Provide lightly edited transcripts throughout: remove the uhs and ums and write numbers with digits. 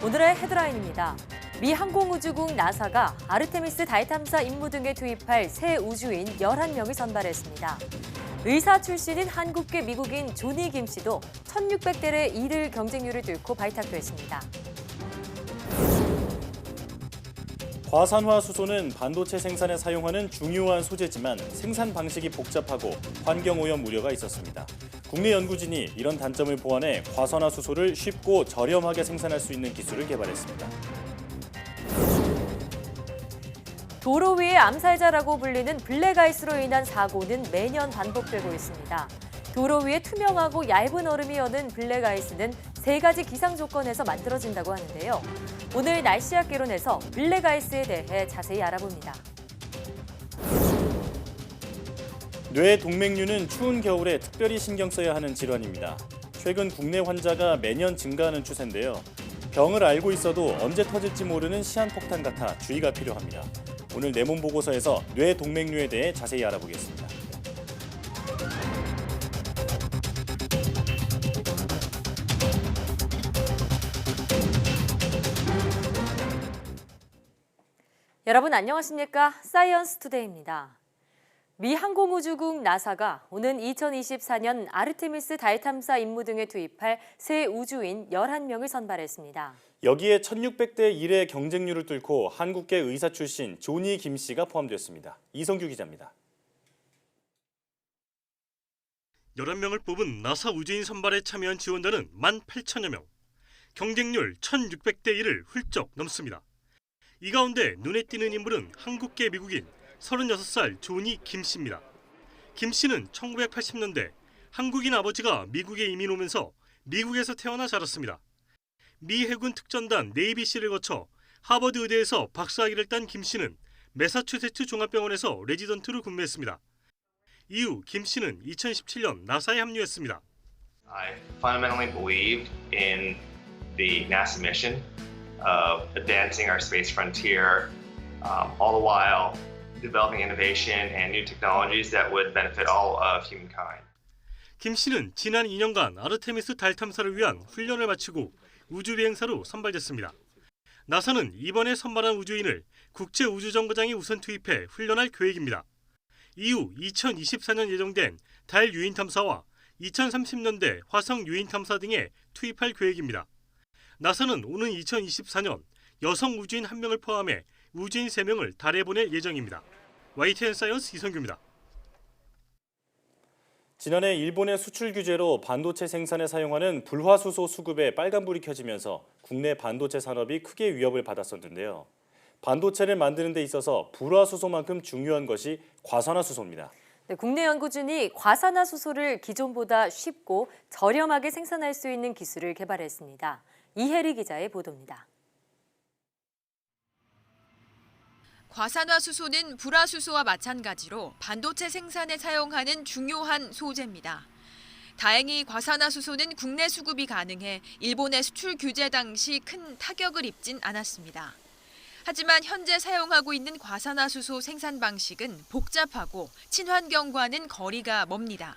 오늘의 헤드라인입니다. 미 항공우주국 나사가 아르테미스 달 탐사 임무 등에 투입할 새 우주인 11명을 선발했습니다. 의사 출신인 한국계 미국인 조니 김 씨도 1600대 1을 경쟁률을 뚫고 발탁됐습니다. 과산화수소는 반도체 생산에 사용하는 중요한 소재지만 생산 방식이 복잡하고 환경오염 우려가 있었습니다. 국내 연구진이 이런 단점을 보완해 과산화수소를 쉽고 저렴하게 생산할 수 있는 기술을 개발했습니다. 도로 위의 암살자라고 불리는 블랙아이스로 인한 사고는 매년 반복되고 있습니다. 도로 위에 투명하고 얇은 얼음이 여는 블랙아이스는 3가지 기상 조건에서 만들어진다고 하는데요. 오늘 날씨학 개론에서 블랙아이스에 대해 자세히 알아봅니다. 뇌 동맥류는 추운 겨울에 특별히 신경 써야 하는 질환입니다. 최근 국내 환자가 매년 증가하는 추세인데요. 병을 알고 있어도 언제 터질지 모르는 시한폭탄 같아 주의가 필요합니다. 오늘 내 몸 보고서에서 뇌 동맥류에 대해 자세히 알아보겠습니다. 여러분 안녕하십니까? 사이언스 투데이입니다. 미 항공우주국 나사가 오는 2024년 아르테미스 달 탐사 임무 등에 투입할 새 우주인 11명을 선발했습니다. 여기에 1600대 1의 경쟁률을 뚫고 한국계 의사 출신 조니 김 씨가 포함되었습니다. 이성규 기자입니다. 11명을 뽑은 나사 우주인 선발에 참여한 지원자는 18,000여 명. 경쟁률 1600대 1을 훌쩍 넘습니다. 이 가운데 눈에 띄는 인물은 한국계 미국인 36살 조니 김 씨입니다. 김 씨는 1980년대 한국인 아버지가 미국에 이민 오면서 미국에서 태어나 자랐습니다. 미 해군 특전단 네이비시를 거쳐 하버드 의대에서 박사학위를 딴 김 씨는 매사추세츠 종합병원에서 레지던트로 근무했습니다. 이후 김 씨는 2017년 나사에 합류했습니다. I fundamentally believed in the NASA mission of advancing our space frontier, all the while developing innovation and new technologies that would benefit all of humankind. 김 씨는 지난 2년간 아르테미스 달 탐사를 위한 훈련을 마치고 우주 비행사로 선발됐습니다. 나사는 이번에 선발한 우주인을 국제우주정거장에 우선 투입해 훈련할 계획입니다. 이후 2024년 예정된 달 유인 탐사와 2030년대 화성 유인 탐사 등에 투입할 계획입니다. 나사는 오는 2024년 여성 우주인 1명을 포함해 우주인 3명을 달에 보낼 예정입니다. YTN 사이언스 이성규입니다. 지난해 일본의 수출 규제로 반도체 생산에 사용하는 불화수소 수급에 빨간불이 켜지면서 국내 반도체 산업이 크게 위협을 받았었는데요. 반도체를 만드는 데 있어서 불화수소만큼 중요한 것이 과산화수소입니다. 네, 국내 연구진이 과산화수소를 기존보다 쉽고 저렴하게 생산할 수 있는 기술을 개발했습니다. 이혜리 기자의 보도입니다. 과산화수소는 불화수소와 마찬가지로 반도체 생산에 사용하는 중요한 소재입니다. 다행히 과산화수소는 국내 수급이 가능해 일본의 수출 규제 당시 큰 타격을 입진 않았습니다. 하지만 현재 사용하고 있는 과산화수소 생산 방식은 복잡하고 친환경과는 거리가 멉니다.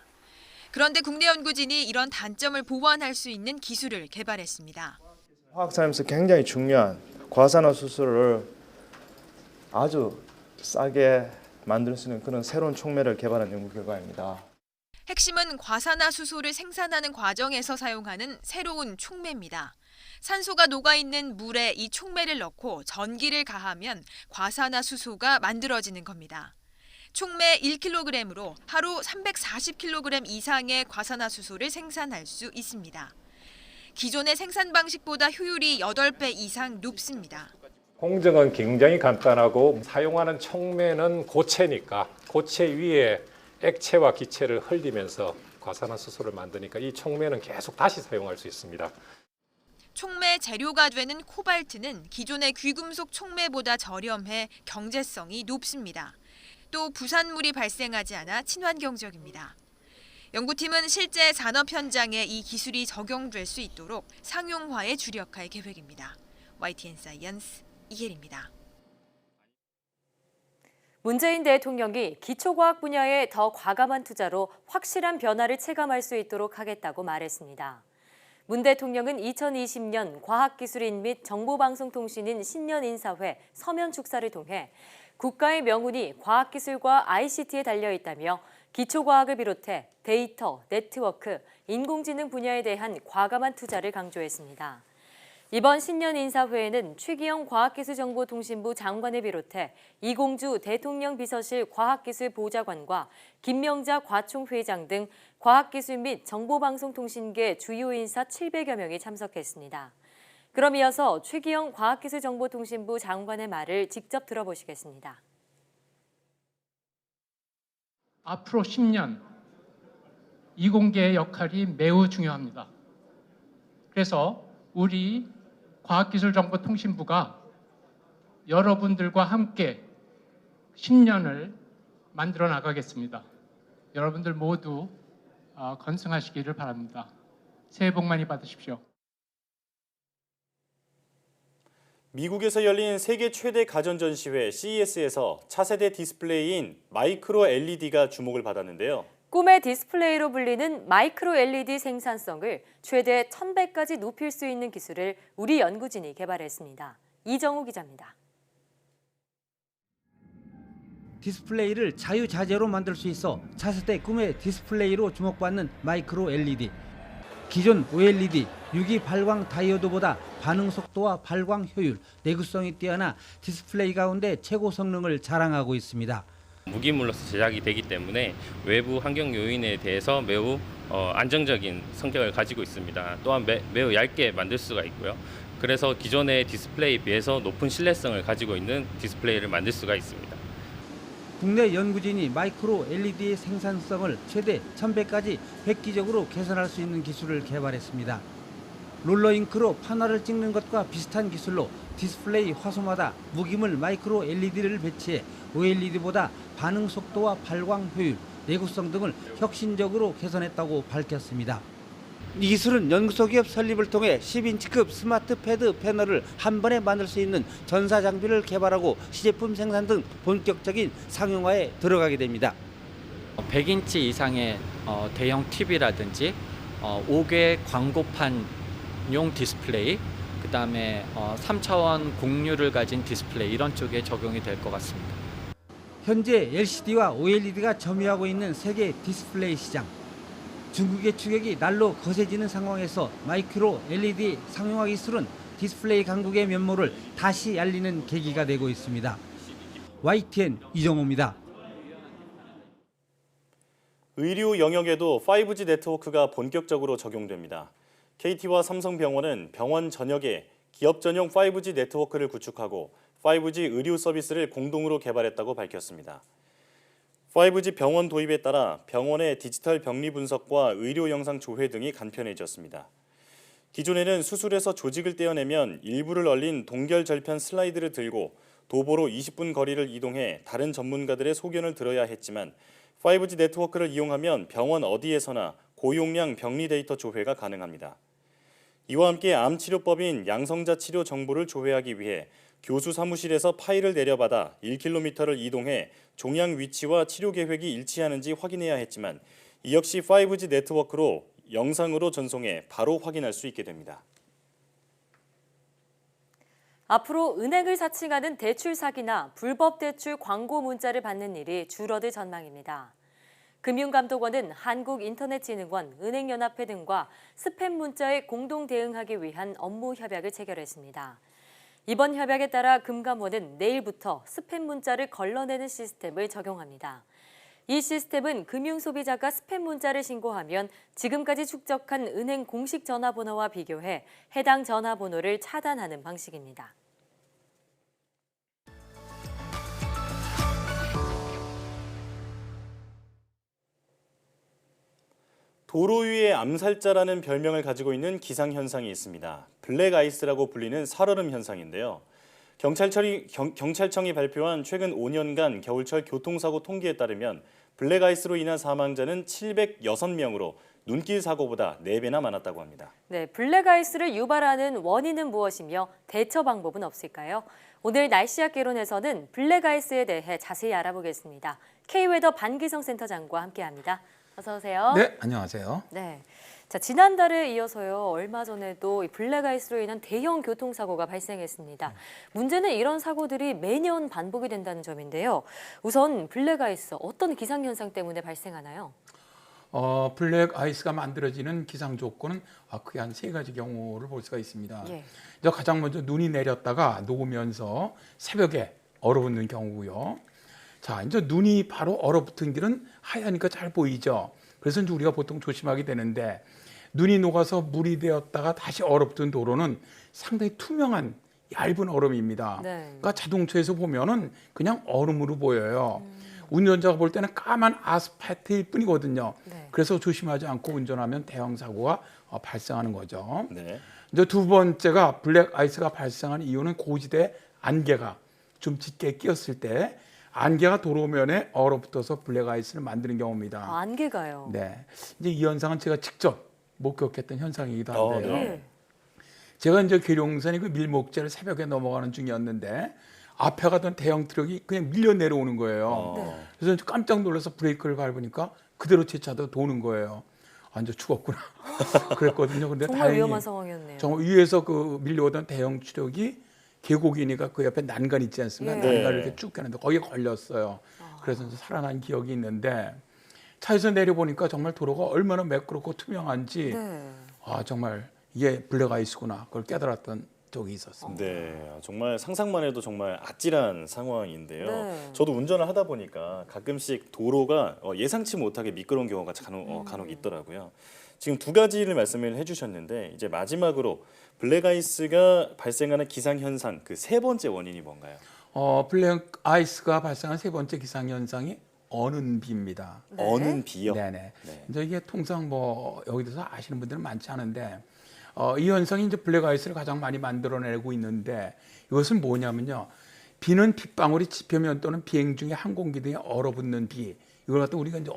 그런데 국내 연구진이 이런 단점을 보완할 수 있는 기술을 개발했습니다. 화학산업에서 굉장히 중요한 과산화수소를 아주 싸게 만들 수 있는 그런 새로운 촉매를 개발한 연구 결과입니다. 핵심은 과산화수소를 생산하는 과정에서 사용하는 새로운 촉매입니다. 산소가 녹아있는 물에 이 촉매를 넣고 전기를 가하면 과산화수소가 만들어지는 겁니다. 촉매 1kg으로 하루 340kg 이상의 과산화수소를 생산할 수 있습니다. 기존의 생산 방식보다 효율이 8배 이상 높습니다. 공정은 굉장히 간단하고 사용하는 촉매는 고체니까 고체 위에 액체와 기체를 흘리면서 과산화수소를 만드니까 이 촉매는 계속 다시 사용할 수 있습니다. 촉매 재료가 되는 코발트는 기존의 귀금속 촉매보다 저렴해 경제성이 높습니다. 또 부산물이 발생하지 않아 친환경적입니다. 연구팀은 실제 산업 현장에 이 기술이 적용될 수 있도록 상용화에 주력할 계획입니다. YTN 사이언스 이혜리입니다. 문재인 대통령이 기초과학 분야에 더 과감한 투자로 확실한 변화를 체감할 수 있도록 하겠다고 말했습니다. 문 대통령은 2020년 과학기술인 및 정보방송통신인 신년인사회 서면 축사를 통해 국가의 명운이 과학기술과 ICT에 달려있다며 기초과학을 비롯해 데이터, 네트워크, 인공지능 분야에 대한 과감한 투자를 강조했습니다. 이번 신년인사회에는 최기영 과학기술정보통신부 장관을 비롯해 이공주 대통령 비서실 과학기술보좌관과 김명자 과총회장 등 과학기술 및 정보방송통신계 주요 인사 700여 명이 참석했습니다. 그럼 이어서 최기영 과학기술정보통신부 장관의 말을 직접 들어보시겠습니다. 앞으로 10년 이공계의 역할이 매우 중요합니다. 그래서 우리 과학기술정보통신부가 여러분들과 함께 10년을 만들어 나가겠습니다. 여러분들 모두 건승하시기를 바랍니다. 새해 복 많이 받으십시오. 미국에서 열린 세계 최대 가전전시회 CES에서 차세대 디스플레이인 마이크로 LED가 주목을 받았는데요. 꿈의 디스플레이로 불리는 마이크로 LED 생산성을 최대 1000배까지 높일 수 있는 기술을 우리 연구진이 개발했습니다. 이정우 기자입니다. 디스플레이를 자유자재로 만들 수 있어 차세대 꿈의 디스플레이로 주목받는 마이크로 LED. 기존 OLED, 유기 발광 다이오드보다 반응 속도와 발광 효율, 내구성이 뛰어나 디스플레이 가운데 최고 성능을 자랑하고 있습니다. 무기물로서 제작이 되기 때문에 외부 환경 요인에 대해서 매우 안정적인 성격을 가지고 있습니다. 또한 매우 얇게 만들 수가 있고요. 그래서 기존의 디스플레이에 비해서 높은 신뢰성을 가지고 있는 디스플레이를 만들 수가 있습니다. 국내 연구진이 마이크로 LED의 생산성을 최대 1000배까지 획기적으로 개선할 수 있는 기술을 개발했습니다. 롤러잉크로 판화를 찍는 것과 비슷한 기술로 디스플레이 화소마다 무기물 마이크로 LED를 배치해 OLED보다 반응 속도와 발광 효율, 내구성 등을 혁신적으로 개선했다고 밝혔습니다. 이 기술은 연구소 기업 설립을 통해 10인치급 스마트 패드 패널을 한 번에 만들 수 있는 전사 장비를 개발하고 시제품 생산 등 본격적인 상용화에 들어가게 됩니다. 100인치 이상의 대형 TV라든지 5개 광고판용 디스플레이, 그다음에 3차원 곡률을 가진 디스플레이 이런 쪽에 적용이 될 것 같습니다. 현재 LCD와 OLED가 점유하고 있는 세계 디스플레이 시장. 중국의 추격이 날로 거세지는 상황에서 마이크로 LED 상용화 기술은 디스플레이 강국의 면모를 다시 알리는 계기가 되고 있습니다. YTN 이정호입니다. 의료 영역에도 5G 네트워크가 본격적으로 적용됩니다. KT와 삼성병원은 병원 전역에 기업 전용 5G 네트워크를 구축하고 5G 의료 서비스를 공동으로 개발했다고 밝혔습니다. 5G 병원 도입에 따라 병원의 디지털 병리 분석과 의료 영상 조회 등이 간편해졌습니다. 기존에는 수술에서 조직을 떼어내면 일부를 얼린 동결 절편 슬라이드를 들고 도보로 20분 거리를 이동해 다른 전문가들의 소견을 들어야 했지만 5G 네트워크를 이용하면 병원 어디에서나 고용량 병리 데이터 조회가 가능합니다. 이와 함께 암치료법인 양성자 치료 정보를 조회하기 위해 교수 사무실에서 파일을 내려받아 1km를 이동해 종양 위치와 치료 계획이 일치하는지 확인해야 했지만 이 역시 5G 네트워크로 영상으로 전송해 바로 확인할 수 있게 됩니다. 앞으로 은행을 사칭하는 대출 사기나 불법 대출 광고 문자를 받는 일이 줄어들 전망입니다. 금융감독원은 한국인터넷진흥원, 은행연합회 등과 스팸 문자에 공동 대응하기 위한 업무 협약을 체결했습니다. 이번 협약에 따라 금감원은 내일부터 스팸 문자를 걸러내는 시스템을 적용합니다. 이 시스템은 금융소비자가 스팸 문자를 신고하면 지금까지 축적한 은행 공식 전화번호와 비교해 해당 전화번호를 차단하는 방식입니다. 도로 위의 암살자라는 별명을 가지고 있는 기상현상이 있습니다. 블랙아이스라고 불리는 살얼음 현상인데요. 경찰청이 발표한 최근 5년간 겨울철 교통사고 통계에 따르면 블랙아이스로 인한 사망자는 706명으로 눈길 사고보다 4배나 많았다고 합니다. 네, 블랙아이스를 유발하는 원인은 무엇이며 대처 방법은 없을까요? 오늘 날씨학 개론에서는 블랙아이스에 대해 자세히 알아보겠습니다. K웨더 반기성 센터장과 함께합니다. 어서 오세요. 네, 안녕하세요. 네, 자, 지난달에 이어서요. 얼마 전에도 이 블랙아이스로 인한 대형 교통사고가 발생했습니다. 문제는 이런 사고들이 매년 반복이 된다는 점인데요. 우선 블랙아이스 어떤 기상현상 때문에 발생하나요? 블랙 아이스가 만들어지는 기상 조건은 크게 한 3가지 경우를 볼 수가 있습니다. 예. 가장 먼저 눈이 내렸다가 녹으면서 새벽에 얼어붙는 경우고요. 자, 이제 눈이 바로 얼어붙은 길은 하얘니까 잘 보이죠. 그래서 이제 우리가 보통 조심하게 되는데 눈이 녹아서 물이 되었다가 다시 얼어붙은 도로는 상당히 투명한 얇은 얼음입니다. 네. 그러니까 자동차에서 보면은 그냥 얼음으로 보여요. 운전자가 볼 때는 까만 아스팔트일 뿐이거든요. 네. 그래서 조심하지 않고 운전하면 대형 사고가 발생하는 거죠. 네. 이제 두 번째가 블랙 아이스가 발생하는 이유는 고지대 안개가 좀 짙게 끼었을 때 안개가 도로면에 얼어붙어서 블랙 아이스를 만드는 경우입니다. 아, 안개가요. 네, 이제 이 현상은 제가 직접 목격했던 현상이기도 한데요. 네. 제가 이제 계룡산이 그 밀목재를 새벽에 넘어가는 중이었는데 앞에 가던 대형 트럭이 그냥 밀려 내려오는 거예요. 네. 그래서 이제 깜짝 놀라서 브레이크를 밟으니까 그대로 제 차도 도는 거예요. 이제 죽었구나. 그랬거든요. 근데 정말 다행히 위험한 상황이었네요. 정말 위에서 그 밀려오던 대형 트럭이 계곡이니까 그 옆에 난간 있지 않습니까? 예. 난간을 네. 이렇게 쭉 가는데 거기에 걸렸어요. 그래서 이제 살아난 기억이 있는데 차에서 내려보니까 정말 도로가 얼마나 매끄럽고 투명한지 네. 정말 이게 블랙 아이스구나 그걸 깨달았던 적이 있었습니다. 네, 정말 상상만 해도 정말 아찔한 상황인데요. 네. 저도 운전을 하다 보니까 가끔씩 도로가 예상치 못하게 미끄러운 경우가 간혹 있더라고요. 지금 두 가지를 말씀을 해주셨는데 이제 마지막으로 블랙아이스가 발생하는 기상현상 그 3번째 원인이 뭔가요? 블랙 아이스가 발생한 3번째 기상 현상이 어는 비입니다. 네. 어는 비요? 네네. 네. 이제 이게 통상 뭐 여기 대해서 아시는 분들은 많지 않은데 이 현상이 이제 블랙 아이스를 가장 많이 만들어내고 있는데 이것은 뭐냐면요. 비는 빗방울이 지표면 또는 비행 중에 항공기 등에 얼어붙는 비. 이걸 갖다 우리가 이제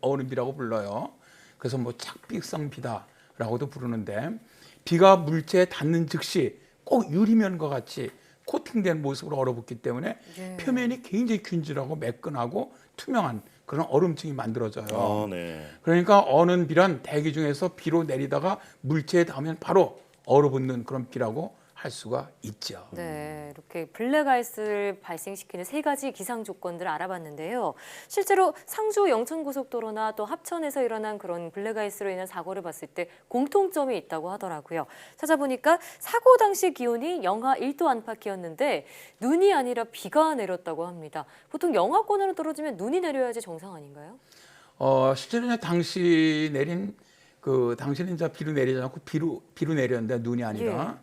어는 비라고 불러요. 그래서 뭐 착비성 비다라고도 부르는데 비가 물체에 닿는 즉시 꼭 유리면과 같이 코팅된 모습으로 얼어붙기 때문에 예. 표면이 굉장히 균질하고 매끈하고 투명한 그런 얼음층이 만들어져요. 네. 그러니까 어는 비란 대기 중에서 비로 내리다가 물체에 닿으면 바로 얼어붙는 그런 비라고 할 수가 있죠. 네, 이렇게 블랙아이스를 발생시키는 3가지 기상 조건들을 알아봤는데요. 실제로 상주 영천고속도로나 또 합천에서 일어난 그런 블랙아이스로 인한 사고를 봤을 때 공통점이 있다고 하더라고요. 찾아보니까 사고 당시 기온이 영하 1도 안팎이었는데 눈이 아니라 비가 내렸다고 합니다. 보통 영하권으로 떨어지면 눈이 내려야지 정상 아닌가요? 실제로 당시 내린 당시는 이제 비로 내리지 않고 비로 내렸는데 눈이 아니라.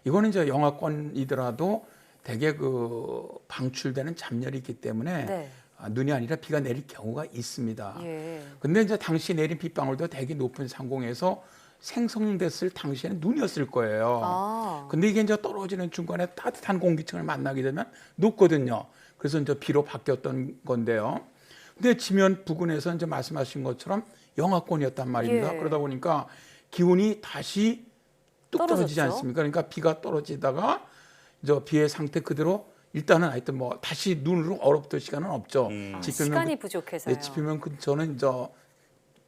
이거는 이제 영하권이더라도 대개 그 방출되는 잡열이 있기 때문에 네. 눈이 아니라 비가 내릴 경우가 있습니다. 예. 근데 이제 당시 내린 빗방울도 대개 높은 상공에서 생성됐을 당시에는 눈이었을 거예요. 아. 근데 이게 이제 떨어지는 중간에 따뜻한 공기층을 만나게 되면 녹거든요. 그래서 이제 비로 바뀌었던 건데요. 근데 지면 부근에서 이제 말씀하신 것처럼 영하권이었단 말입니다. 예. 그러다 보니까 기온이 다시 뚝 떨어지지 떨어졌죠. 않습니까? 그러니까 비가 떨어지다가 이제 비의 상태 그대로 일단은 하여튼 뭐 다시 눈으로 얼어붙을 시간은 없죠. 시간이 부족해서요. 네, 지표면 근처는 이제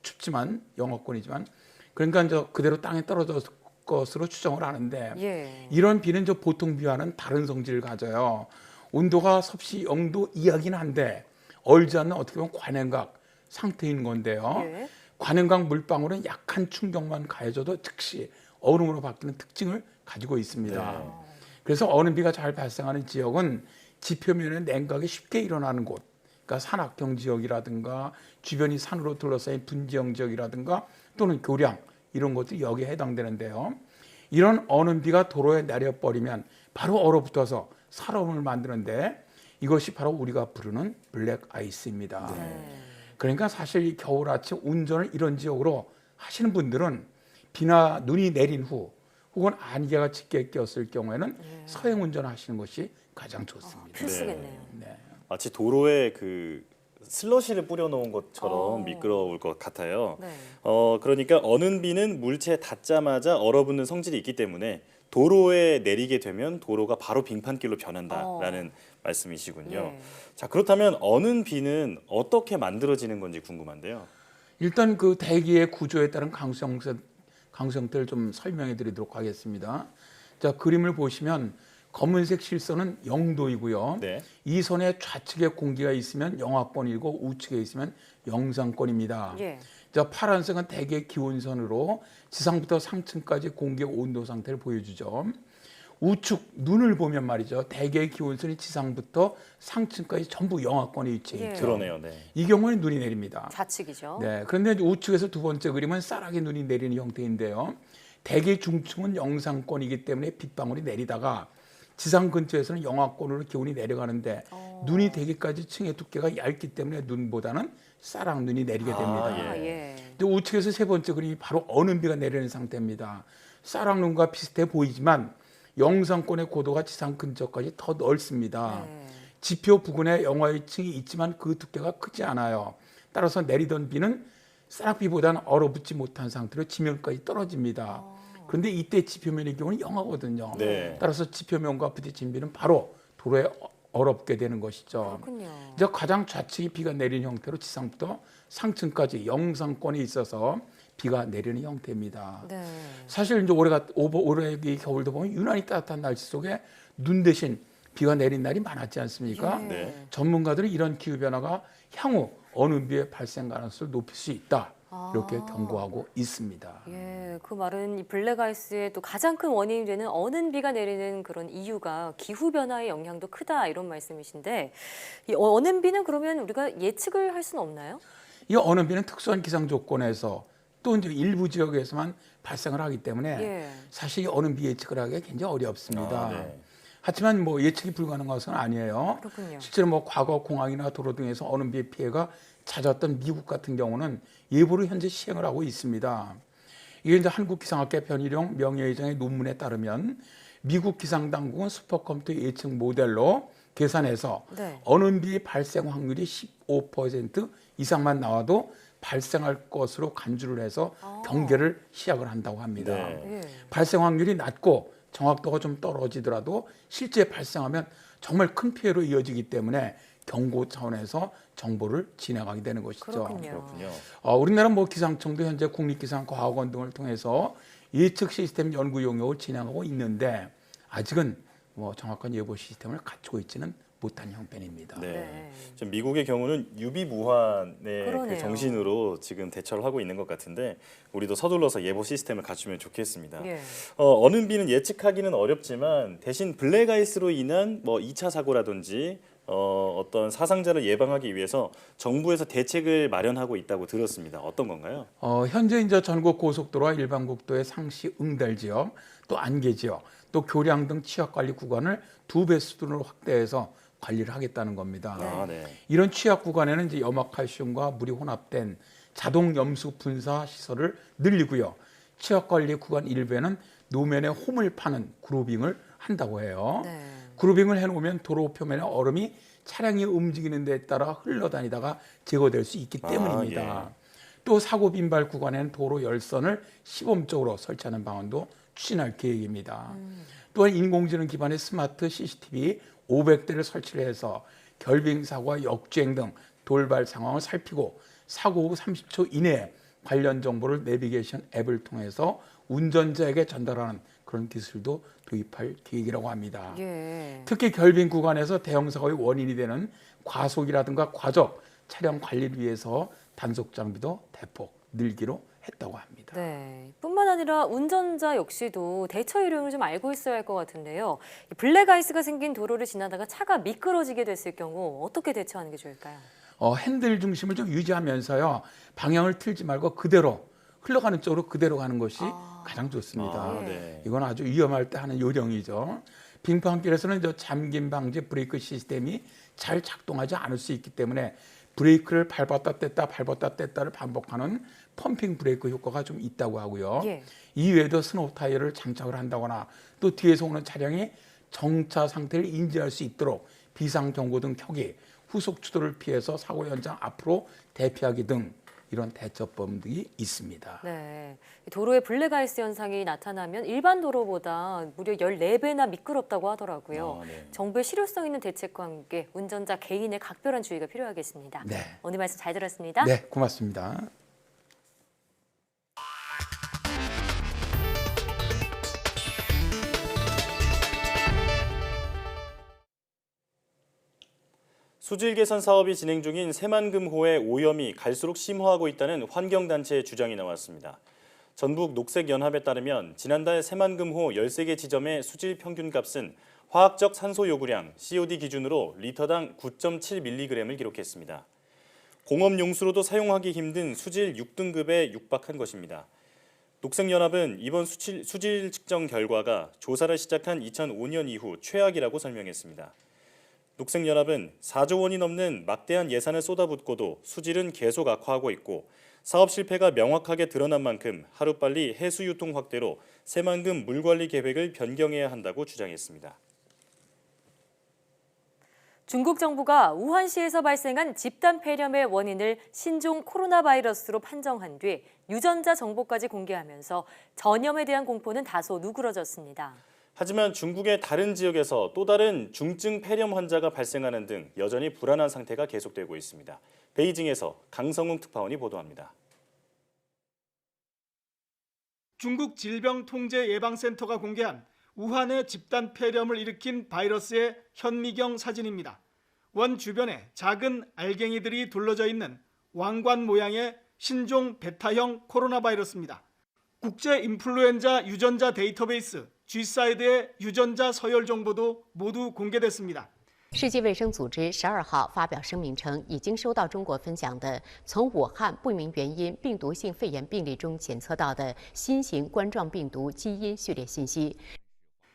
춥지만 영하권이지만 그러니까 이제 그대로 땅에 떨어졌을 것으로 추정을 하는데 예. 이런 비는 이제 보통 비와는 다른 성질을 가져요. 온도가 섭씨 0도 이하긴 한데 얼지 않는 어떻게 보면 관행각 상태인 건데요. 예. 관행각 물방울은 약한 충격만 가해져도 즉시 얼음으로 바뀌는 특징을 가지고 있습니다. 네. 그래서 얼음 비가 잘 발생하는 지역은 지표면에 냉각이 쉽게 일어나는 곳, 그러니까 산악형 지역이라든가 주변이 산으로 둘러싸인 분지형 지역이라든가 또는 교량 이런 것들이 여기에 해당되는데요. 이런 얼음 비가 도로에 내려버리면 바로 얼어붙어서 살얼음을 만드는데 이것이 바로 우리가 부르는 블랙 아이스입니다. 그러니까 사실 이 겨울 아침 운전을 이런 지역으로 하시는 분들은 비나 눈이 내린 후 혹은 안개가 짙게 꼈을 경우에는 서행 운전하시는 것이 가장 좋습니다. 필수겠네요. 네. 마치 도로에 그 슬러시를 뿌려놓은 것처럼 미끄러울 것 같아요. 네. 그러니까 어는 비는 물체에 닿자마자 얼어붙는 성질이 있기 때문에 도로에 내리게 되면 도로가 바로 빙판길로 변한다라는 말씀이시군요. 예. 자, 그렇다면 어는 비는 어떻게 만들어지는 건지 궁금한데요. 일단 그 대기의 구조에 따른 강수성 강수 형태를 좀 설명해 드리도록 하겠습니다. 자, 그림을 보시면 검은색 실선은 영도이고요. 네. 이 선의 좌측에 공기가 있으면 영하권이고 우측에 있으면 영상권입니다. 예. 자, 파란색은 대기 기온선으로 지상부터 상층까지 공기의 온도 상태를 보여주죠. 우측 눈을 보면 말이죠. 대기 기온선이 지상부터 상층까지 전부 영하권에 위치해 있죠. 그러네요. 네. 이 경우에는 눈이 내립니다. 좌측이죠. 네, 그런데 이제 우측에서 두 번째 그림은 쌀하게 눈이 내리는 형태인데요. 대기 중층은 영상권이기 때문에 빗방울이 내리다가 지상 근처에서는 영하권으로 기온이 내려가는데 눈이 대기까지 층의 두께가 얇기 때문에 눈보다는 쌀랑 눈이 내리게 됩니다. 예. 우측에서 세 번째 그림이 바로 어는 비가 내리는 상태입니다. 쌀랑 눈과 비슷해 보이지만 영상권의 고도가 지상 근처까지 더 넓습니다. 지표 부근에 영하위층이 있지만 그 두께가 크지 않아요. 따라서 내리던 비는 쌀락비보다는 얼어붙지 못한 상태로 지면까지 떨어집니다. 그런데 이때 지표면의 경우는 영하거든요. 네. 따라서 지표면과 부딪힌 비는 바로 도로에 얼어붙게 되는 것이죠. 그렇군요. 이제 가장 좌측이 비가 내리는 형태로 지상부터 상층까지 영상권에 있어서 비가 내리는 형태입니다. 네. 사실 이제 올해 겨울도 보면 유난히 따뜻한 날씨 속에 눈 대신 비가 내린 날이 많았지 않습니까? 네. 전문가들은 이런 기후 변화가 향후 어느 비의 발생 가능성을 높일 수 있다. 이렇게 경고하고 있습니다. 예, 그 말은 이 블랙아이스의 또 가장 큰 원인이 되는 어는 비가 내리는 그런 이유가 기후 변화의 영향도 크다 이런 말씀이신데 이 어는 비는 그러면 우리가 예측을 할 수는 없나요? 이 어는 비는 특수한 기상 조건에서 또 이제 일부 지역에서만 발생을 하기 때문에 사실 이 어는 비 예측을 하기가 굉장히 어렵습니다. 네. 하지만 뭐 예측이 불가능한 것은 아니에요. 그렇군요. 실제로 뭐 과거 공항이나 도로 등에서 어는 비의 피해가 잦았던 미국 같은 경우는 예보를 현재 시행을 하고 있습니다. 이게 이제 한국기상학회 변희룡 명예회장의 논문에 따르면 미국 기상당국은 슈퍼컴퓨터 예측 모델로 계산해서 어는 비 발생 확률이 15% 이상만 나와도 발생할 것으로 간주를 해서 경계를 시작을 한다고 합니다. 발생 확률이 낮고 정확도가 좀 떨어지더라도 실제 발생하면 정말 큰 피해로 이어지기 때문에 경고 차원에서 정보를 진행하게 되는 것이죠. 그렇군요. 우리나라 뭐 기상청도 현재 국립기상과학원 등을 통해서 예측 시스템 연구 용역을 진행하고 있는데 아직은 뭐 정확한 예보 시스템을 갖추고 있지는 못한 형편입니다. 네. 지금 미국의 경우는 유비무환의 그 정신으로 지금 대처를 하고 있는 것 같은데 우리도 서둘러서 예보 시스템을 갖추면 좋겠습니다. 어는 비는 예측하기는 어렵지만 대신 블랙아이스로 인한 뭐 2차 사고라든지 어떤 사상자를 예방하기 위해서 정부에서 대책을 마련하고 있다고 들었습니다. 어떤 건가요? 현재 이제 전국 고속도로와 일반국도의 상시 응달 지역, 또 안개 지역, 또 교량 등 취약관리 구간을 2배 수준으로 확대해서 관리를 하겠다는 겁니다. 이런 취약 구간에는 이제 염화칼슘과 물이 혼합된 자동 염수 분사 시설을 늘리고요. 취약 관리 구간 일부에는 노면에 홈을 파는 그루빙을 한다고 해요. 그루빙을 해놓으면 도로 표면의 얼음이 차량이 움직이는 데에 따라 흘러다니다가 제거될 수 있기 때문입니다. 또 사고 빈발 구간에는 도로 열선을 시범적으로 설치하는 방안도 추진할 계획입니다. 또한 인공지능 기반의 스마트 CCTV 500대를 설치를 해서 결빙 사고와 역주행 등 돌발 상황을 살피고 사고 후 30초 이내에 관련 정보를 내비게이션 앱을 통해서 운전자에게 전달하는 그런 기술도 도입할 계획이라고 합니다. 특히 결빙 구간에서 대형 사고의 원인이 되는 과속이라든가 과적, 차량 관리를 위해서 단속 장비도 대폭 늘기로 했다고 합니다. 뿐만 아니라 운전자 역시도 대처 요령을 좀 알고 있어야 할 것 같은데요. 블랙아이스가 생긴 도로를 지나다가 차가 미끄러지게 됐을 경우 어떻게 대처하는 게 좋을까요? 핸들 중심을 좀 유지하면서요. 방향을 틀지 말고 그대로 흘러가는 쪽으로 그대로 가는 것이 가장 좋습니다. 이건 아주 위험할 때 하는 요령이죠. 빙판길에서는 잠김 방지 브레이크 시스템이 잘 작동하지 않을 수 있기 때문에 브레이크를 밟았다 뗐다를 반복하는 펌핑 브레이크 효과가 좀 있다고 하고요. 이외에도 스노우 타이어를 장착을 한다거나 또 뒤에서 오는 차량이 정차 상태를 인지할 수 있도록 비상경고등 켜기, 후속 추돌을 피해서 사고 현장 앞으로 대피하기 등 이런 대처법들이 있습니다. 도로에 블랙아이스 현상이 나타나면 일반 도로보다 무려 14배나 미끄럽다고 하더라고요. 정부의 실효성 있는 대책과 함께 운전자 개인의 각별한 주의가 필요하겠습니다. 오늘 말씀 잘 들었습니다. 네, 고맙습니다. 수질 개선 사업이 진행 중인 새만금호의 오염이 갈수록 심화하고 있다는 환경단체의 주장이 나왔습니다. 전북 녹색연합에 따르면 지난달 새만금호 13개 지점의 수질 평균값은 화학적 산소 요구량 COD 기준으로 리터당 9.7mg을 기록했습니다. 공업용수로도 사용하기 힘든 수질 6등급에 육박한 것입니다. 녹색연합은 이번 수질 측정 결과가 조사를 시작한 2005년 이후 최악이라고 설명했습니다. 녹색연합은 4조 원이 넘는 막대한 예산을 쏟아붓고도 수질은 계속 악화하고 있고 사업 실패가 명확하게 드러난 만큼 하루빨리 해수 유통 확대로 새만금 물관리 계획을 변경해야 한다고 주장했습니다. 중국 정부가 우한시에서 발생한 집단 폐렴의 원인을 신종 코로나 바이러스로 판정한 뒤 유전자 정보까지 공개하면서 전염에 대한 공포는 다소 누그러졌습니다. 하지만 중국의 다른 지역에서 또 다른 중증 폐렴 환자가 발생하는 등 여전히 불안한 상태가 계속되고 있습니다. 베이징에서 강성웅 특파원이 보도합니다. 중국 질병통제예방센터가 공개한 우한의 집단 폐렴을 일으킨 바이러스의 현미경 사진입니다. 원 주변에 작은 알갱이들이 둘러져 있는 왕관 모양의 신종 베타형 코로나 바이러스입니다. 국제 인플루엔자 유전자 데이터베이스 G사이드의 유전자 서열 정보도 모두 공개됐습니다. 世界卫生组织12号发表声明称，已经收到中国分享的从武汉不明原因病毒性肺炎病例中检测到的新型冠状病毒基因序列信息。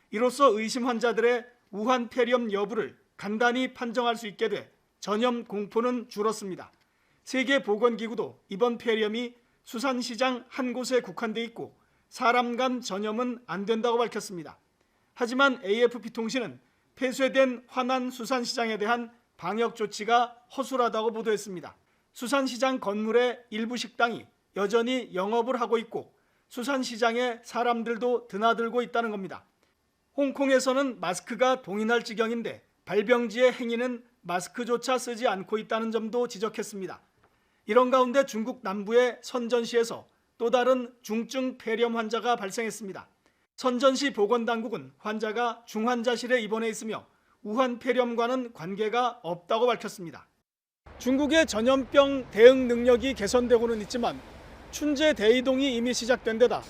이로써 의심 환자들의 우한 폐렴 여부를 간단히 판정할 수 있게 돼 전염 공포는 줄었습니다. 세계보건기구도 이번 폐렴이 수산시장 한 곳에 국한돼 있고 사람 간 전염은 안 된다고 밝혔습니다. 하지만 AFP통신은 폐쇄된 화난 수산시장에 대한 방역 조치가 허술하다고 보도했습니다. 수산시장 건물의 일부 식당이 여전히 영업을 하고 있고 수산시장에 사람들도 드나들고 있다는 겁니다. 홍콩에서는 마스크가 동인할 지경인데 발병지의 행인은 마스크조차 쓰지 않고 있다는 점도 지적했습니다. 이런 가운데 중국 남부의 선전시에서 또 다른 중증 폐렴 환자가 발생했습니다. 선전시 보건당국은 환자가 중환자실에 입원해 있으며 우한 폐렴과는 관계가 없다고 밝혔습니다. 중국의 전염병 대응 능력이 개선되고는 있지만 춘제 대이동이 이미 시작된 데다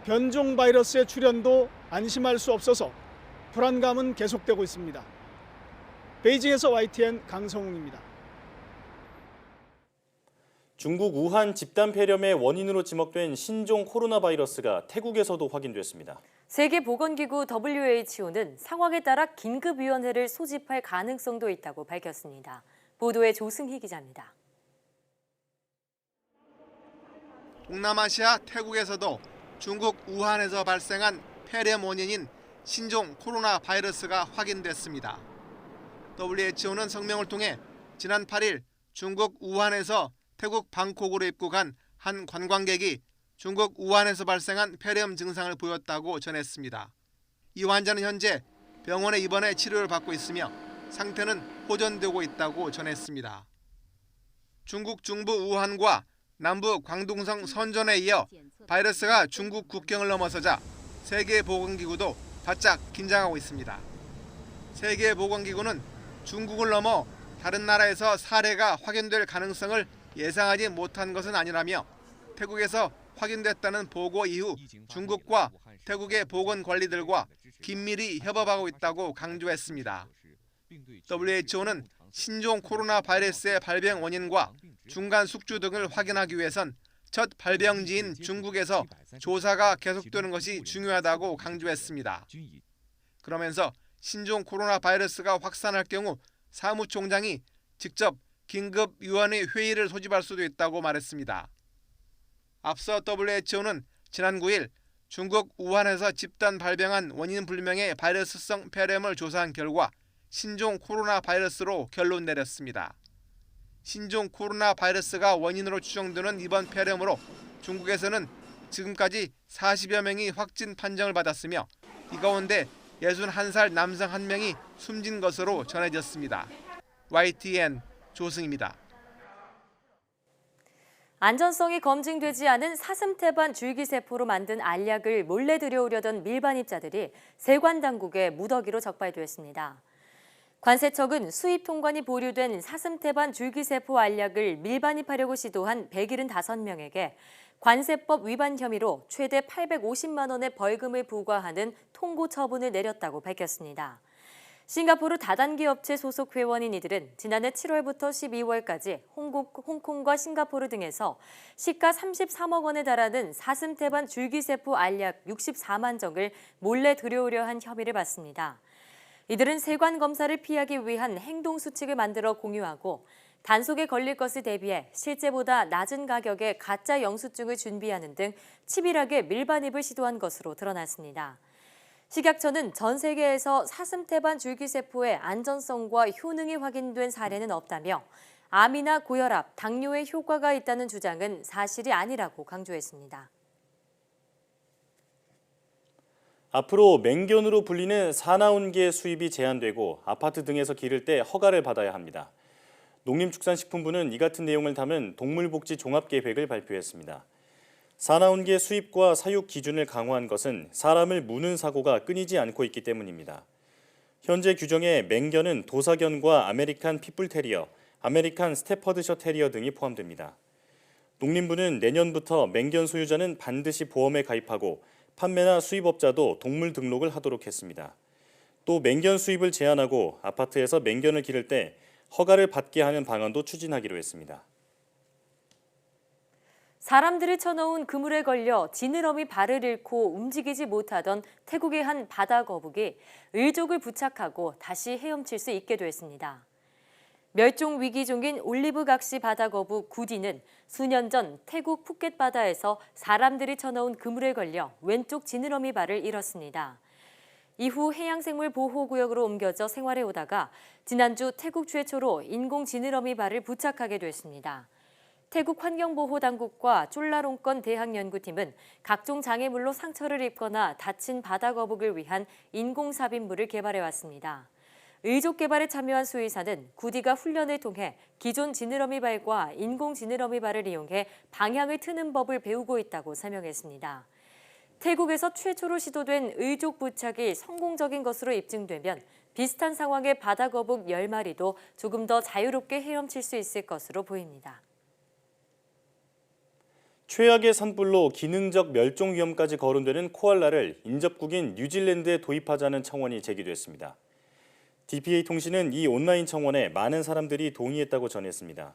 변종 바이러스의 출현도 안심할 수 없어서 불안감은 계속되고 있습니다. 베이징에서 YTN 강성웅입니다. 중국 우한 집단 폐렴의 원인으로 지목된 신종 코로나 바이러스가 태국에서도 확인됐습니다. 세계보건기구 WHO는 상황에 따라 긴급위원회를 소집할 가능성도 있다고 밝혔습니다. 보도에 조승희 기자입니다. 동남아시아 태국에서도 중국 우한에서 발생한 폐렴 원인인 신종 코로나 바이러스가 확인됐습니다. WHO는 성명을 통해 지난 8일 중국 우한에서 태국 방콕으로 입국한 한 관광객이 중국 우한에서 발생한 폐렴 증상을 보였다고 전했습니다. 이 환자는 현재 병원에 입원해 치료를 받고 있으며 상태는 호전되고 있다고 전했습니다. 중국 중부 우한과 남부 광둥성 선전에 이어 바이러스가 중국 국경을 넘어서자 세계보건기구도 바짝 긴장하고 있습니다. 세계보건기구는 중국을 넘어 다른 나라에서 사례가 확인될 가능성을 예상하지 못한 것은 아니라며 태국에서 확인됐다는 보고 이후 중국과 태국의 보건관리들과 긴밀히 협업하고 있다고 강조했습니다. WHO는 신종 코로나 바이러스의 발병 원인과 중간 숙주 등을 확인하기 위해선 첫 발병지인 중국에서 조사가 계속되는 것이 중요하다고 강조했습니다. 그러면서 신종 코로나 바이러스가 확산할 경우 사무총장이 직접 긴급위원회 회의를 소집할 수도 있다고 말했습니다. 앞서 WHO는 지난 9일 중국 우한에서 집단 발병한 원인 불명의 바이러스성 폐렴을 조사한 결과 신종 코로나 바이러스로 결론 내렸습니다. 신종 코로나 바이러스가 원인으로 추정되는 이번 폐렴으로 중국에서는 지금까지 40여 명이 확진 판정을 받았으며 이 가운데 61살 남성 1명이 숨진 것으로 전해졌습니다. YTN 조승입니다. 안전성이 검증되지 않은 사슴태반 줄기세포로 만든 알약을 몰래 들여오려던 밀반입자들이 세관 당국의 무더기로 적발됐습니다. 관세청은 수입 통관이 보류된 사슴태반 줄기세포 알약을 밀반입하려고 시도한 175명에게 관세법 위반 혐의로 최대 850만 원의 벌금을 부과하는 통고 처분을 내렸다고 밝혔습니다. 싱가포르 다단계 업체 소속 회원인 이들은 지난해 7월부터 12월까지 홍콩과 싱가포르 등에서 시가 33억 원에 달하는 사슴태반 줄기세포 알약 64만 정을 몰래 들여오려 한 혐의를 받습니다. 이들은 세관 검사를 피하기 위한 행동 수칙을 만들어 공유하고 단속에 걸릴 것을 대비해 실제보다 낮은 가격에 가짜 영수증을 준비하는 등 치밀하게 밀반입을 시도한 것으로 드러났습니다. 식약처는 전 세계에서 사슴태반 줄기세포의 안전성과 효능이 확인된 사례는 없다며 암이나 고혈압, 당뇨에 효과가 있다는 주장은 사실이 아니라고 강조했습니다. 앞으로 맹견으로 불리는 사나운개 수입이 제한되고 아파트 등에서 기를 때 허가를 받아야 합니다. 농림축산식품부는 이 같은 내용을 담은 동물복지 종합계획을 발표했습니다. 사나운개 수입과 사육 기준을 강화한 것은 사람을 무는 사고가 끊이지 않고 있기 때문입니다. 현재 규정에 맹견은 도사견과 아메리칸 핏불테리어, 아메리칸 스테퍼드셔 테리어 등이 포함됩니다. 농림부는 내년부터 맹견 소유자는 반드시 보험에 가입하고 판매나 수입업자도 동물 등록을 하도록 했습니다. 또 맹견 수입을 제한하고 아파트에서 맹견을 기를 때 허가를 받게 하는 방안도 추진하기로 했습니다. 사람들이 쳐놓은 그물에 걸려 지느러미 발을 잃고 움직이지 못하던 태국의 한 바다 거북이 의족을 부착하고 다시 헤엄칠 수 있게 됐습니다. 멸종 위기종인 올리브각시 바다거북 구디는 수년 전 태국 푸켓 바다에서 사람들이 쳐넣은 그물에 걸려 왼쪽 지느러미 발을 잃었습니다. 이후 해양생물보호구역으로 옮겨져 생활해 오다가 지난주 태국 최초로 인공 지느러미 발을 부착하게 됐습니다. 태국 환경보호당국과 쫄라롱권 대학연구팀은 각종 장애물로 상처를 입거나 다친 바다거북을 위한 인공삽입물을 개발해왔습니다. 의족 개발에 참여한 수의사는 구디가 훈련을 통해 기존 지느러미 발과 인공 지느러미 발을 이용해 방향을 트는 법을 배우고 있다고 설명했습니다. 태국에서 최초로 시도된 의족 부착이 성공적인 것으로 입증되면 비슷한 상황의 바다거북 10마리도 조금 더 자유롭게 헤엄칠 수 있을 것으로 보입니다. 최악의 산불로 기능적 멸종 위험까지 거론되는 코알라를 인접국인 뉴질랜드에 도입하자는 청원이 제기됐습니다. DPA 통신은 이 온라인 청원에 많은 사람들이 동의했다고 전했습니다.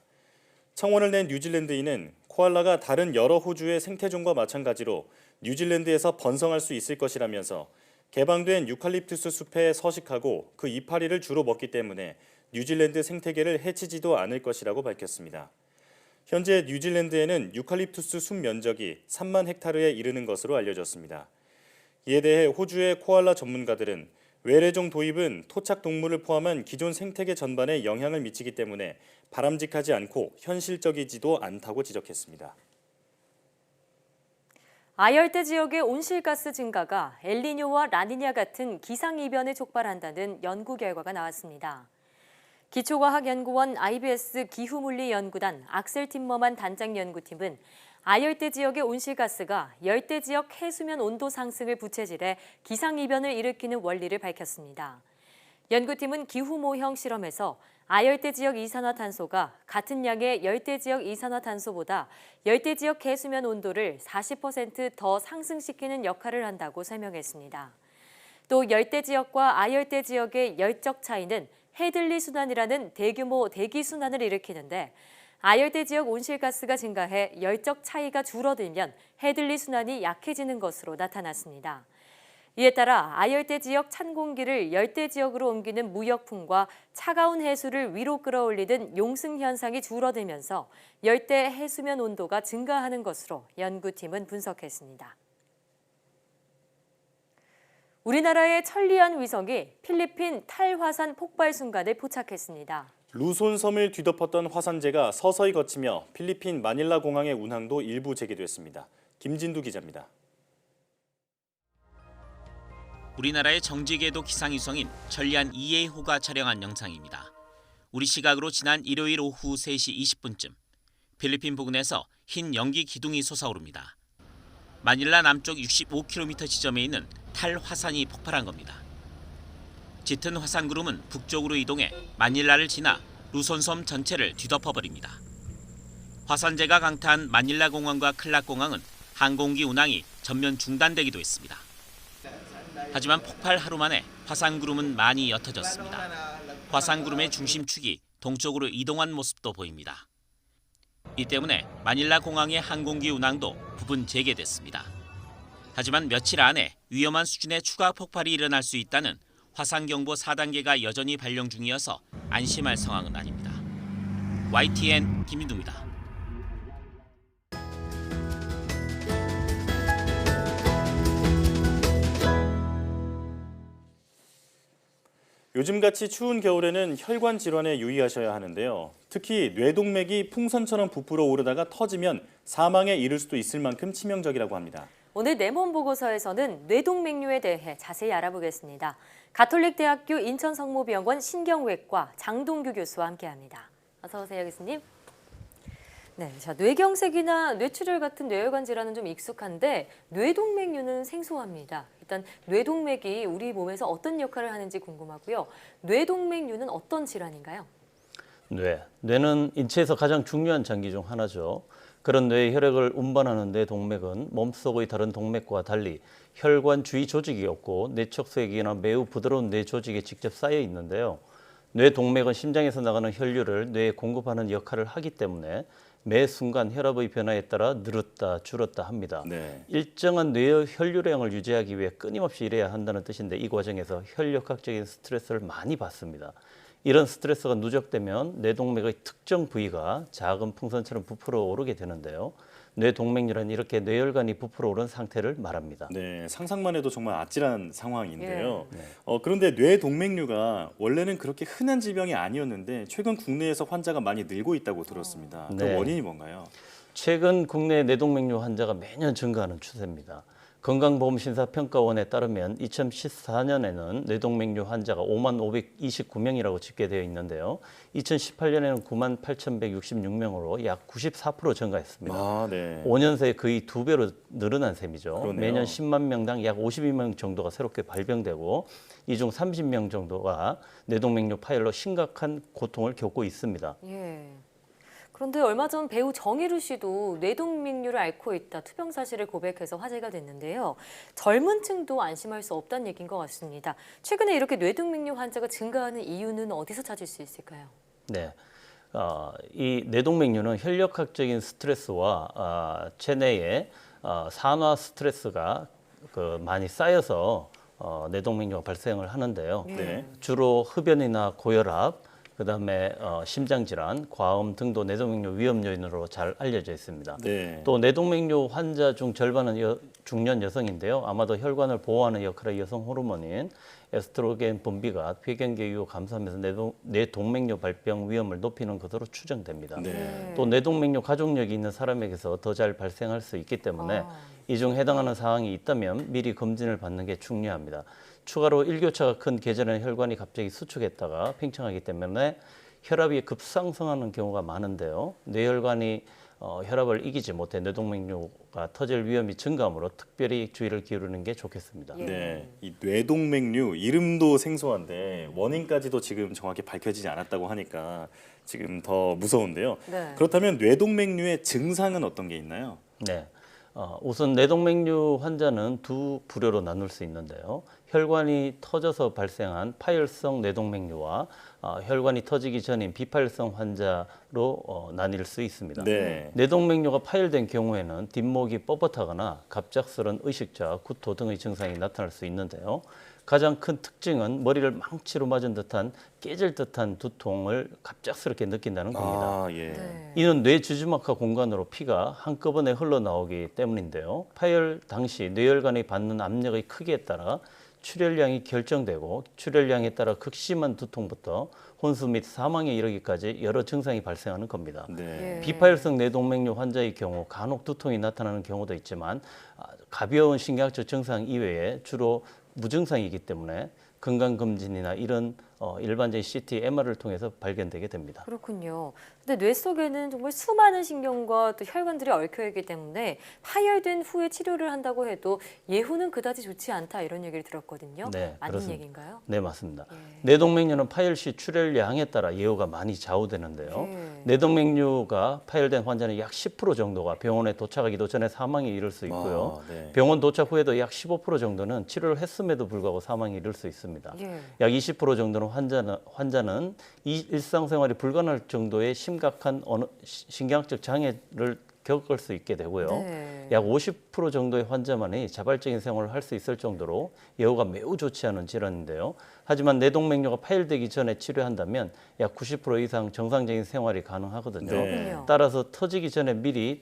청원을 낸 뉴질랜드인은 코알라가 다른 여러 호주의 생태종과 마찬가지로 뉴질랜드에서 번성할 수 있을 것이라면서 개방된 유칼립투스 숲에 서식하고 그 이파리를 주로 먹기 때문에 뉴질랜드 생태계를 해치지도 않을 것이라고 밝혔습니다. 현재 뉴질랜드에는 유칼립투스 숲 면적이 3만 헥타르에 이르는 것으로 알려졌습니다. 이에 대해 호주의 코알라 전문가들은 외래종 도입은 토착 동물을 포함한 기존 생태계 전반에 영향을 미치기 때문에 바람직하지 않고 현실적이지도 않다고 지적했습니다. 아열대 지역의 온실가스 증가가 엘니뇨와 라니냐 같은 기상이변을 촉발한다는 연구 결과가 나왔습니다. 기초과학연구원 IBS 기후물리연구단 악셀 팀머만 단장 연구팀은 아열대 지역의 온실가스가 열대 지역 해수면 온도 상승을 부채질해 기상이변을 일으키는 원리를 밝혔습니다. 연구팀은 기후 모형 실험에서 아열대 지역 이산화탄소가 같은 양의 열대 지역 이산화탄소보다 열대 지역 해수면 온도를 40% 더 상승시키는 역할을 한다고 설명했습니다. 또 열대 지역과 아열대 지역의 열적 차이는 해들리 순환이라는 대규모 대기 순환을 일으키는데 아열대 지역 온실가스가 증가해 열적 차이가 줄어들면 해들리 순환이 약해지는 것으로 나타났습니다. 이에 따라 아열대 지역 찬 공기를 열대 지역으로 옮기는 무역풍과 차가운 해수를 위로 끌어올리는 용승 현상이 줄어들면서 열대 해수면 온도가 증가하는 것으로 연구팀은 분석했습니다. 우리나라의 천리안 위성이 필리핀 탈화산 폭발 순간을 포착했습니다. 루손 섬을 뒤덮었던 화산재가 서서히 걷히며 필리핀 마닐라 공항의 운항도 일부 재개됐습니다. 김진두 기자입니다. 우리나라의 정지궤도 기상위성인 천리안 2A호가 촬영한 영상입니다. 우리 시각으로 지난 일요일 오후 3시 20분쯤 필리핀 부근에서 흰 연기 기둥이 솟아오릅니다. 마닐라 남쪽 65km 지점에 있는 탈화산이 폭발한 겁니다. 짙은 화산구름은 북쪽으로 이동해 마닐라를 지나 루손섬 전체를 뒤덮어버립니다. 화산재가 강타한 마닐라 공항과 클락 공항은 항공기 운항이 전면 중단되기도 했습니다. 하지만 폭발 하루 만에 화산구름은 많이 옅어졌습니다. 화산구름의 중심축이 동쪽으로 이동한 모습도 보입니다. 이 때문에 마닐라 공항의 항공기 운항도 부분 재개됐습니다. 하지만 며칠 안에 위험한 수준의 추가 폭발이 일어날 수 있다는 화산경보 4단계가 여전히 발령 중이어서 안심할 상황은 아닙니다. YTN 김인두입니다. 요즘같이 추운 겨울에는 혈관 질환에 유의하셔야 하는데요. 특히 뇌동맥이 풍선처럼 부풀어 오르다가 터지면 사망에 이를 수도 있을 만큼 치명적이라고 합니다. 오늘 내몸 보고서에서는 뇌동맥류에 대해 자세히 알아보겠습니다. 가톨릭대학교 인천성모병원 신경외과 장동규 교수와 함께합니다. 어서 오세요, 교수님. 네, 자, 뇌경색이나 뇌출혈 같은 뇌혈관 질환은 좀 익숙한데 뇌동맥류는 생소합니다. 일단 뇌동맥이 우리 몸에서 어떤 역할을 하는지 궁금하고요. 뇌동맥류는 어떤 질환인가요? 뇌는 인체에서 가장 중요한 장기 중 하나죠. 그런 뇌의 혈액을 운반하는 뇌동맥은 몸속의 다른 동맥과 달리 혈관 주위 조직이 없고 뇌척수액이나 매우 부드러운 뇌 조직에 직접 쌓여 있는데요. 뇌동맥은 심장에서 나가는 혈류를 뇌에 공급하는 역할을 하기 때문에 매 순간 혈압의 변화에 따라 늘었다 줄었다 합니다. 일정한 뇌의 혈류량을 유지하기 위해 끊임없이 일해야 한다는 뜻인데 이 과정에서 혈력학적인 스트레스를 많이 받습니다. 이런 스트레스가 누적되면 뇌동맥의 특정 부위가 작은 풍선처럼 부풀어 오르게 되는데요. 뇌동맥류는 이렇게 뇌혈관이 부풀어 오른 상태를 말합니다. 네, 상상만 해도 정말 아찔한 상황인데요. 그런데 뇌동맥류가 원래는 그렇게 흔한 질병이 아니었는데 최근 국내에서 환자가 많이 늘고 있다고 들었습니다. 그 원인이 뭔가요? 최근 국내 뇌동맥류 환자가 매년 증가하는 추세입니다. 건강보험심사평가원에 따르면 2014년에는 뇌동맥류 환자가 5만 529명이라고 집계되어 있는데요. 2018년에는 9만 8,166명으로 약 94% 증가했습니다. 5년 새에 거의 2배로 늘어난 셈이죠. 그러네요. 매년 10만 명당 약 52명 정도가 새롭게 발병되고 이 중 30명 정도가 뇌동맥류 파열로 심각한 고통을 겪고 있습니다. 그런데 얼마 전 배우 정의루 씨도 뇌동맥류를 앓고 있다 투병 사실을 고백해서 화제가 됐는데요. 젊은 층도 안심할 수 없다는 얘기인 것 같습니다. 최근에 이렇게 뇌동맥류 환자가 증가하는 이유는 어디서 찾을 수 있을까요? 네, 이 뇌동맥류는 혈력학적인 스트레스와 체내의 산화 스트레스가 많이 쌓여서 뇌동맥류가 발생을 하는데요. 주로 흡연이나 고혈압, 그다음에 심장질환, 과음 등도 뇌동맥류 위험 요인으로 잘 알려져 있습니다. 또 뇌동맥류 환자 중 절반은 중년 여성인데요. 아마도 혈관을 보호하는 역할의 여성 호르몬인 에스트로겐 분비가 폐경계 이후 감소하면서 뇌동맥류 발병 위험을 높이는 것으로 추정됩니다. 또 뇌동맥류 가족력이 있는 사람에게서 더 잘 발생할 수 있기 때문에 이 중 해당하는 사항이 있다면 미리 검진을 받는 게 중요합니다. 추가로 일교차가 큰 계절에는 혈관이 갑자기 수축했다가 팽창하기 때문에 혈압이 급상승하는 경우가 많은데요. 뇌혈관이 혈압을 이기지 못해 뇌동맥류가 터질 위험이 증가하므로 특별히 주의를 기울이는 게 좋겠습니다. 네, 이 뇌동맥류 이름도 생소한데 원인까지도 지금 정확히 밝혀지지 않았다고 하니까 지금 더 무서운데요. 그렇다면 뇌동맥류의 증상은 어떤 게 있나요? 네. 우선 뇌동맥류 환자는 두 부류로 나눌 수 있는데요. 혈관이 터져서 발생한 파열성 뇌동맥류와 혈관이 터지기 전인 비파열성 환자로 나뉠 수 있습니다. 뇌동맥류가 파열된 경우에는 뒷목이 뻣뻣하거나 갑작스러운 의식자, 구토 등의 증상이 나타날 수 있는데요. 가장 큰 특징은 머리를 망치로 맞은 듯한 깨질 듯한 두통을 갑작스럽게 느낀다는 겁니다. 이는 뇌 주주막하 공간으로 피가 한꺼번에 흘러나오기 때문인데요. 파열 당시 뇌혈관이 받는 압력의 크기에 따라 출혈량이 결정되고 출혈량에 따라 극심한 두통부터 혼수 및 사망에 이르기까지 여러 증상이 발생하는 겁니다. 비파열성 뇌동맥류 환자의 경우 간혹 두통이 나타나는 경우도 있지만 가벼운 신경학적 증상 이외에 주로 무증상이기 때문에 건강검진이나 이런 일반적인 CT, MR을 통해서 발견되게 됩니다. 그렇군요. 근데 뇌 속에는 정말 수많은 신경과 또 혈관들이 얽혀 있기 때문에 파열된 후에 치료를 한다고 해도 예후는 그다지 좋지 않다 이런 얘기를 들었거든요. 네, 맞는 그렇습니다. 얘기인가요? 네, 맞습니다. 뇌동맥류는 파열 시 출혈량에 따라 예후가 많이 좌우되는데요. 뇌동맥류가 파열된 환자는 약 10% 정도가 병원에 도착하기도 전에 사망에 이를 수 있고요. 병원 도착 후에도 약 15% 정도는 치료를 했음에도 불구하고 사망에 이를 수 있습니다. 약 20% 정도는 환자는 일상생활이 불가능할 정도의 심각한 신경학적 장애를 겪을 수 있게 되고요. 약 50% 정도의 환자만이 자발적인 생활을 할 수 있을 정도로 예후가 매우 좋지 않은 질환인데요. 하지만 뇌동맥류가 파열되기 전에 치료한다면 약 90% 이상 정상적인 생활이 가능하거든요. 따라서 터지기 전에 미리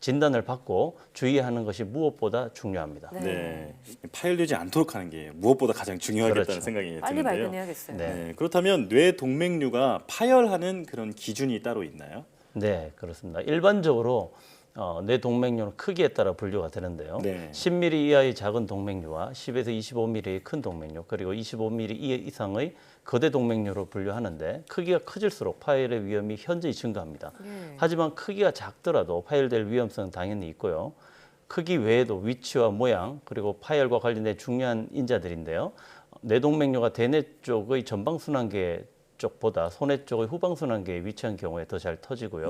진단을 받고 주의하는 것이 무엇보다 중요합니다. 네. 파열되지 않도록 하는 게 무엇보다 가장 중요하겠다는 그렇죠. 생각이 빨리 드는데요. 발견해야겠어요. 네. 그렇다면 뇌동맥류가 파열하는 그런 기준이 따로 있나요? 네, 그렇습니다. 일반적으로 뇌동맥류는 크기에 따라 분류가 되는데요. 10mm 이하의 작은 동맥류와 10에서 25mm의 큰 동맥류, 그리고 25mm 이상의 거대 동맥류로 분류하는데 크기가 커질수록 파열의 위험이 현저히 증가합니다. 하지만 크기가 작더라도 파열될 위험성은 당연히 있고요. 크기 외에도 위치와 모양, 그리고 파열과 관련된 중요한 인자들인데요. 뇌동맥류가 대뇌 쪽의 전방순환계 쪽보다 소뇌 쪽의 후방순환계에 위치한 경우에 더 잘 터지고요.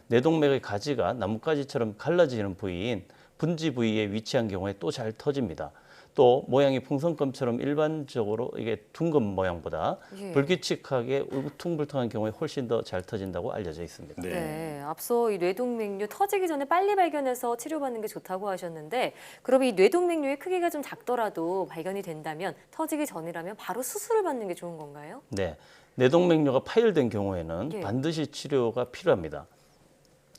뇌동맥의 가지가 나뭇가지처럼 갈라지는 부위인 분지 부위에 위치한 경우에 또 잘 터집니다. 또 모양이 풍선껌처럼 일반적으로 이게 둥근 모양보다 불규칙하게 울퉁불퉁한 경우에 훨씬 더 잘 터진다고 알려져 있습니다. 네, 앞서 이 뇌동맥류 터지기 전에 빨리 발견해서 치료받는 게 좋다고 하셨는데, 그럼 이 뇌동맥류의 크기가 좀 작더라도 발견이 된다면 터지기 전이라면 바로 수술을 받는 게 좋은 건가요? 네, 뇌동맥류가 파열된 경우에는 반드시 치료가 필요합니다.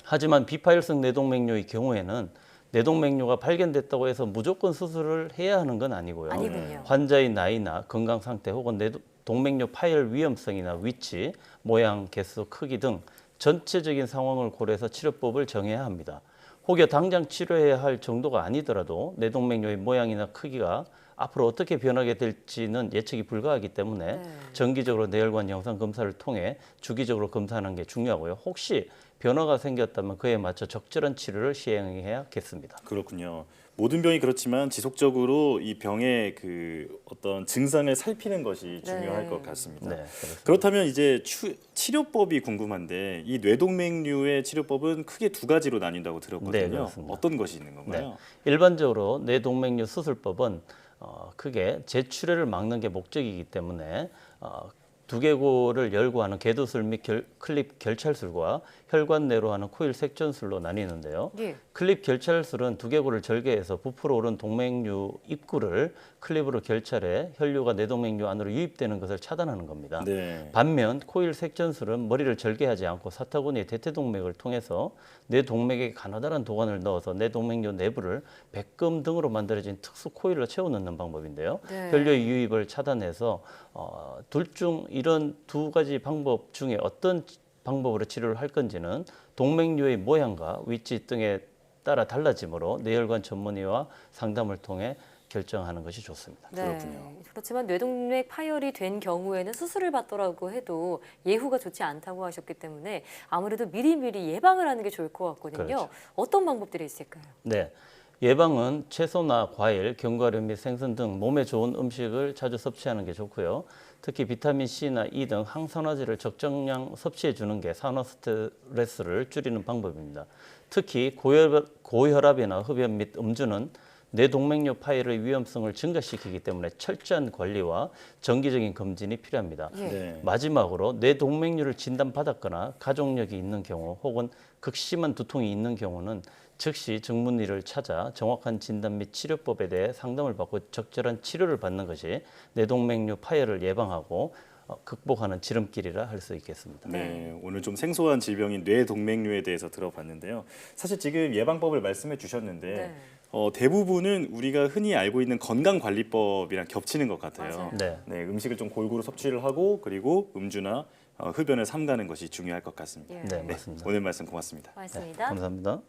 하지만 비파열성 뇌동맥류의 경우에는 뇌동맥류가 발견됐다고 해서 무조건 수술을 해야 하는 건 아니고요. 환자의 나이나 건강 상태 혹은 뇌동맥류 파열 위험성이나 위치, 모양, 개수, 크기 등 전체적인 상황을 고려해서 치료법을 정해야 합니다. 혹여 당장 치료해야 할 정도가 아니더라도 뇌동맥류의 모양이나 크기가 앞으로 어떻게 변하게 될지는 예측이 불가하기 때문에 정기적으로 뇌혈관 영상 검사를 통해 주기적으로 검사하는 게 중요하고요. 혹시 변화가 생겼다면 그에 맞춰 적절한 치료를 시행해야겠습니다. 그렇군요. 모든 병이 그렇지만 지속적으로 이 병의 그 어떤 증상을 살피는 것이 중요할 것 같습니다. 그렇다면 이제 치료법이 궁금한데 이 뇌동맥류의 치료법은 크게 두 가지로 나뉜다고 들었거든요. 어떤 것이 있는 건가요? 일반적으로 뇌동맥류 수술법은 크게 재출혈을 막는 게 목적이기 때문에 두개골을 열고 하는 개도술 및 클립 결찰술과 혈관 내로 하는 코일 색전술로 나뉘는데요. 클립 결찰술은 두개골을 절개해서 부풀어 오른 동맥류 입구를 클립으로 결찰해 혈류가 뇌동맥류 안으로 유입되는 것을 차단하는 겁니다. 반면 코일 색전술은 머리를 절개하지 않고 사타구니의 대퇴동맥을 통해서 뇌동맥에 가느다란 도관을 넣어서 뇌동맥류 내부를 백금 등으로 만들어진 특수 코일로 채워 넣는 방법인데요. 혈류의 유입을 차단해서 둘 중 이런 두 가지 방법 중에 어떤 방법으로 치료를 할 건지는 동맥류의 모양과 위치 등에 따라 달라지므로 뇌혈관 전문의와 상담을 통해 결정하는 것이 좋습니다. 그렇군요. 그렇지만 뇌동맥 파열이 된 경우에는 수술을 받더라고 해도 예후가 좋지 않다고 하셨기 때문에 아무래도 미리미리 예방을 하는 게 좋을 것 같거든요. 어떤 방법들이 있을까요? 네. 예방은 채소나 과일, 견과류 및 생선 등 몸에 좋은 음식을 자주 섭취하는 게 좋고요. 특히 비타민 C나 E 등 항산화제를 적정량 섭취해 주는 게 산화 스트레스를 줄이는 방법입니다. 특히 고혈압이나 흡연 및 음주는 뇌동맥류 파열의 위험성을 증가시키기 때문에 철저한 관리와 정기적인 검진이 필요합니다. 마지막으로 뇌동맥류를 진단받았거나 가족력이 있는 경우 혹은 극심한 두통이 있는 경우는 즉시 전문의를 찾아 정확한 진단 및 치료법에 대해 상담을 받고 적절한 치료를 받는 것이 뇌동맥류 파열을 예방하고 극복하는 지름길이라 할 수 있겠습니다. 네, 오늘 좀 생소한 질병인 뇌동맥류에 대해서 들어봤는데요. 사실 지금 예방법을 말씀해 주셨는데 대부분은 우리가 흔히 알고 있는 건강관리법이랑 겹치는 것 같아요. 음식을 좀 골고루 섭취를 하고 그리고 음주나 흡연을 삼가는 것이 중요할 것 같습니다. 네, 맞습니다. 오늘 말씀 고맙습니다. 고맙습니다. 감사합니다.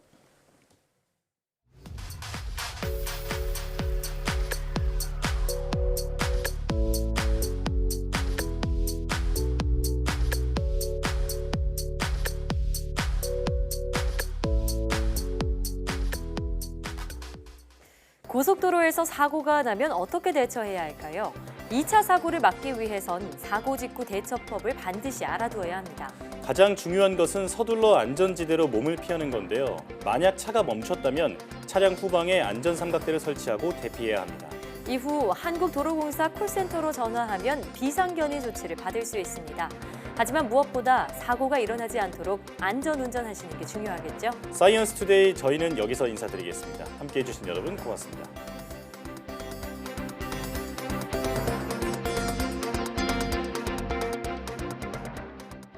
고속도로에서 사고가 나면 어떻게 대처해야 할까요? 2차 사고를 막기 위해선 사고 직후 대처법을 반드시 알아두어야 합니다. 가장 중요한 것은 서둘러 안전지대로 몸을 피하는 건데요. 만약 차가 멈췄다면 차량 후방에 안전삼각대를 설치하고 대피해야 합니다. 이후 한국도로공사 콜센터로 전화하면 비상견인 조치를 받을 수 있습니다. 하지만 무엇보다 사고가 일어나지 않도록 안전운전하시는 게 중요하겠죠? 사이언스 투데이 저희는 여기서 인사드리겠습니다. 함께해 주신 여러분 고맙습니다.